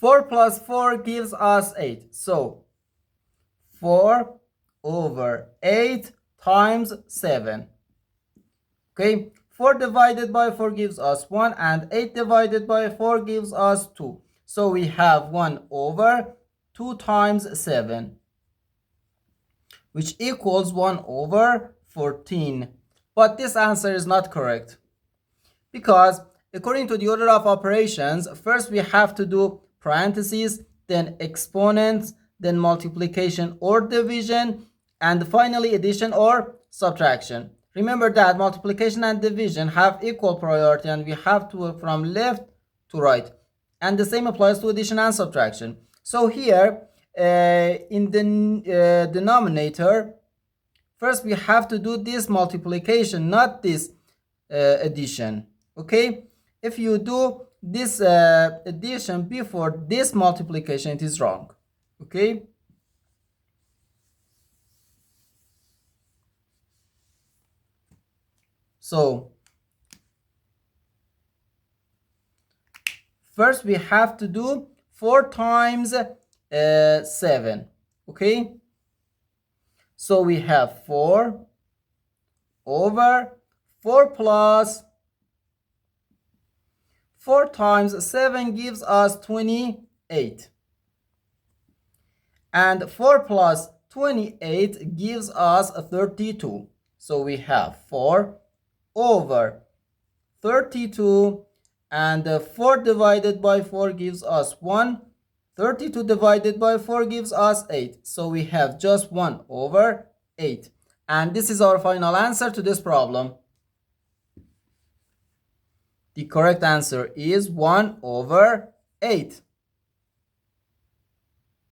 4 plus 4 gives us 8. So 4 over 8 times 7. Okay, 4 divided by 4 gives us 1, and 8 divided by 4 gives us 2. So we have 1 over 2 times 7, which equals 1 over 14. But this answer is not correct, because according to the order of operations, first we have to do parentheses, then exponents, then multiplication or division, and finally addition or subtraction. Remember that multiplication and division have equal priority, and we have to from left to right. And the same applies to addition and subtraction. So here in the denominator, first we have to do this multiplication, not this addition. Okay, if you do this addition before this multiplication, it is wrong. Okay, so first we have to do 4 times 7. Okay, so we have 4 over 4 plus 4 times 7 gives us 28. And 4 plus 28 gives us 32. So we have 4 over 32, and 4 divided by 4 gives us 1. 32 divided by 4 gives us 8. So we have just 1 over 8. And this is our final answer to this problem. The correct answer is 1 over 8.